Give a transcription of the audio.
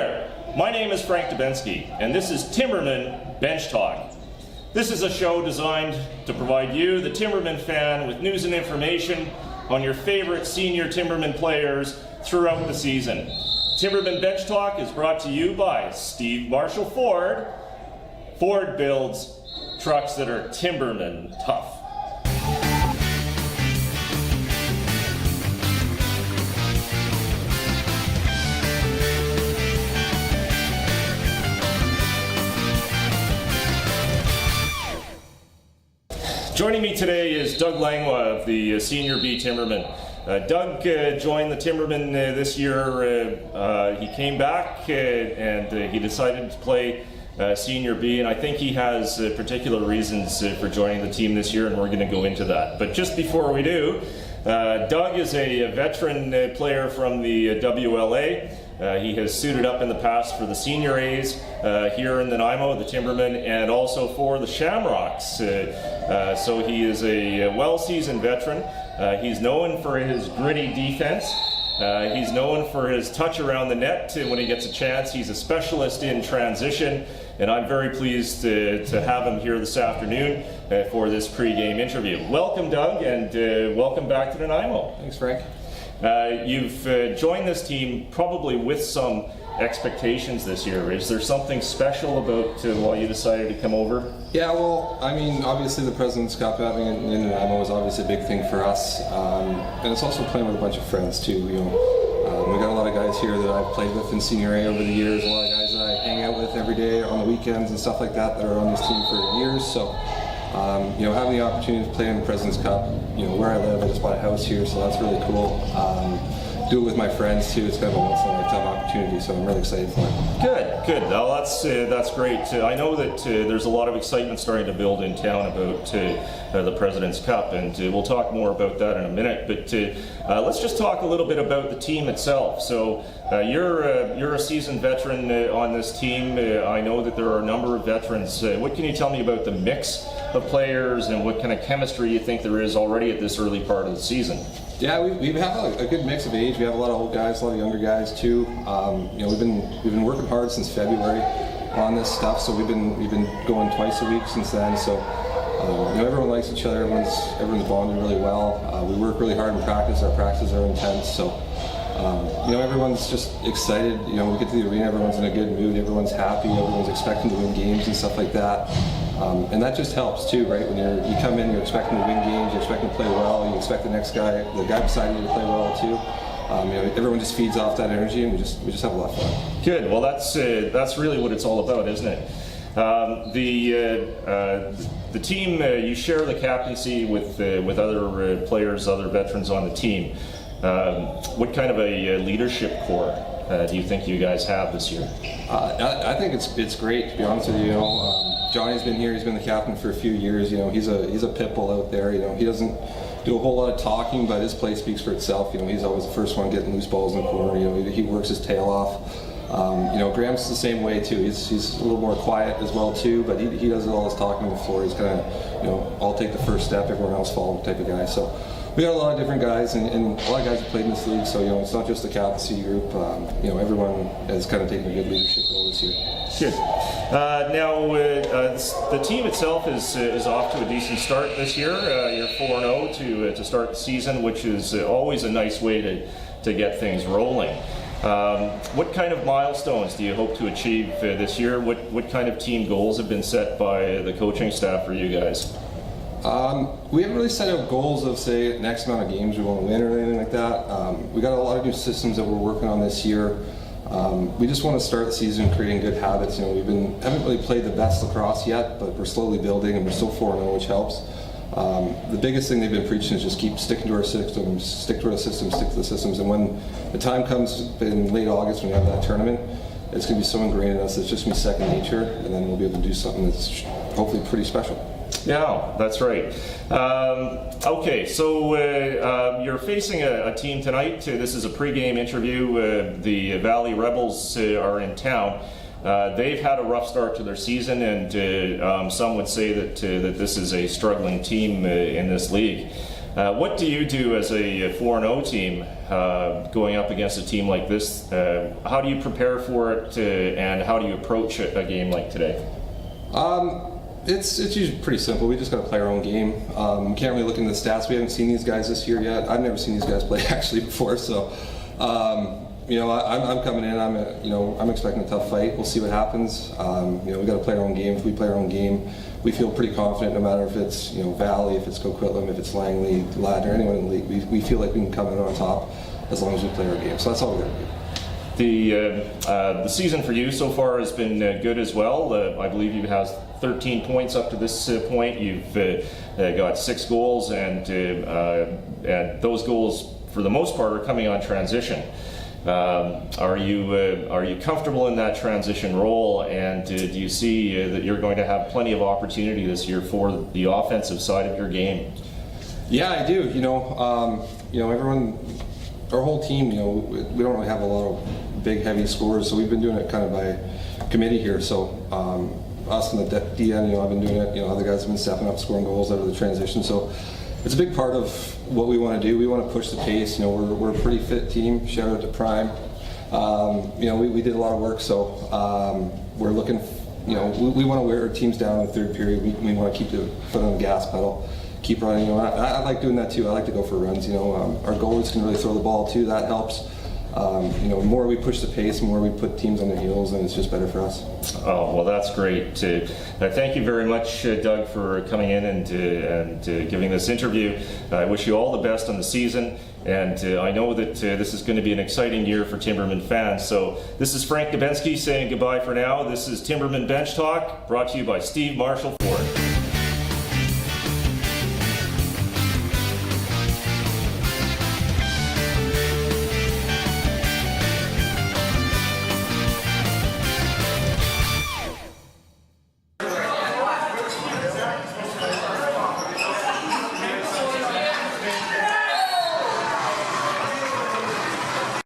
there, my name is Frank Dubinsky, and this is Timbermen Bench Talk. This is a show designed to provide you, the Timbermen fan, with news and information on your favorite senior Timbermen players throughout the season. Timbermen Bench Talk is brought to you by Steve Marshall Ford. Ford builds trucks that are Timbermen tough. Joining me today is Doug Langlois of the Senior B Timbermen. Doug joined the Timbermen this year. He came back and he decided to play Senior B, and I think he has particular reasons for joining the team this year, and we're going to go into that. But just before we do, Doug is a veteran player from the WLA. He has suited up in the past for the Senior A's here in Nanaimo, the Timbermen, and also for the Shamrocks. So he is a well-seasoned veteran. He's known for his gritty defense. He's known for his touch around the net when he gets a chance. He's a specialist in transition, and I'm very pleased to have him here this afternoon for this pre-game interview. Welcome, Doug, and welcome back to Nanaimo. Thanks, Frank. You've joined this team probably with some expectations this year. Is there something special about why you decided to come over? Yeah, well, I mean, obviously the President's Cup having it in Nanaimo was obviously a big thing for us, and it's also playing with a bunch of friends too. You know, we got a lot of guys here that I've played with in Senior A over the years. A lot of guys that I hang out with every day on the weekends and stuff like that are on this team for years. So, you know, having the opportunity to play in the President's Cup, you know, where I live, I just bought a house here, so that's really cool. Do it with my friends too. It's kind of a once-in-a-lifetime opportunity, so I'm really excited for it. Good. Well, that's great. I know that there's a lot of excitement starting to build in town about the President's Cup, and we'll talk more about that in a minute. But let's just talk a little bit about the team itself. So you're a seasoned veteran on this team. I know that there are a number of veterans. What can you tell me about the mix of players and what kind of chemistry you think there is already at this early part of the season? Yeah, we have a good mix of age. We have a lot of old guys, a lot of younger guys too. You know, we've been working hard since February on this stuff, so we've been going twice a week since then. So you know, everyone likes each other. Everyone's bonded really well. We work really hard in practice. Our practices are intense. So you know, everyone's just excited. You know, we get to the arena, everyone's in a good mood. Everyone's happy. Everyone's expecting to win games and stuff like that. And that just helps too, right? When you come in, you're expecting to win games, you're expecting to play well, you expect the guy beside you to play well too. You know, everyone just feeds off that energy, and we just have a lot of fun. Good. Well, that's really what it's all about, isn't it? The team, you share the captaincy with other players, other veterans on the team. What kind of a leadership core do you think you guys have this year? I think it's great, to be honest with you. You know, Johnny's been here. He's been the captain for a few years. You know, he's a pit bull out there. You know, he doesn't do a whole lot of talking, but his play speaks for itself. You know, he's always the first one getting loose balls in the corner. You know, he works his tail off. You know, Graham's the same way too. He's a little more quiet as well too, but he does all his talking on the floor. He's kind of, you know, I'll take the first step, everyone else follow type of guy. So we got a lot of different guys, and a lot of guys have played in this league. So you know, it's not just the captaincy group. You know, everyone has kind of taken a good leadership role this year. Good. Now, the team itself is off to a decent start this year. You're 4-0 to start the season, which is always a nice way to get things rolling. What kind of milestones do you hope to achieve this year? What kind of team goals have been set by the coaching staff for you guys? We haven't really set out goals of, say, X amount of games we want to win or anything like that. We got a lot of new systems that we're working on this year. We just want to start the season creating good habits. You know, haven't really played the best lacrosse yet, but we're slowly building, and we're still 4-0, which helps. The biggest thing they've been preaching is just keep sticking to our systems, stick to the systems, and when the time comes in late August when we have that tournament, it's going to be so ingrained in us, it's just going to be second nature, and then we'll be able to do something that's hopefully pretty special. Yeah, that's right. Okay, so you're facing a team tonight. This is a pregame interview. The Valley Rebels are in town. They've had a rough start to their season, and some would say that this is a struggling team in this league. What do you do as a 4-0 team going up against a team like this? How do you prepare for it, and how do you approach a game like today? It's usually pretty simple. We just got to play our own game. We can't really look into the stats. We haven't seen these guys this year yet. I've never seen these guys play actually before. So, I'm coming in. I'm expecting a tough fight. We'll see what happens. We got to play our own game. If we play our own game, we feel pretty confident. No matter if it's Valley, if it's Coquitlam, if it's Langley, Ladner, anyone in the league, we feel like we can come in on top as long as we play our game. So that's all we got to do. The season for you so far has been good as well. I believe you have 13 points up to this point. You've got 6 goals, and those goals, for the most part, are coming on transition. Are you comfortable in that transition role, and do you see that you're going to have plenty of opportunity this year for the offensive side of your game? Yeah, I do. Everyone, our whole team, we don't really have a lot of big, heavy scorers, so we've been doing it kind of by committee here. So us and the DN, I've been doing it. Other guys have been stepping up, scoring goals out of the transition. So it's a big part of what we want to do. We want to push the pace. We're a pretty fit team. Shout out to Prime. We did a lot of work, so we're looking. We want to wear our teams down in the third period. We want to keep the foot on the gas pedal, keep running. I like doing that too. I like to go for runs. Our goalies can really throw the ball too. That helps. The more we push the pace, the more we put teams on their heels, and it's just better for us. Oh, well, that's great. Thank you very much, Doug, for coming in and giving this interview. I wish you all the best on the season, and I know that this is going to be an exciting year for Timbermen fans. So this is Frank Dubinsky saying goodbye for now. This is Timbermen Bench Talk, brought to you by Steve Marshall Ford.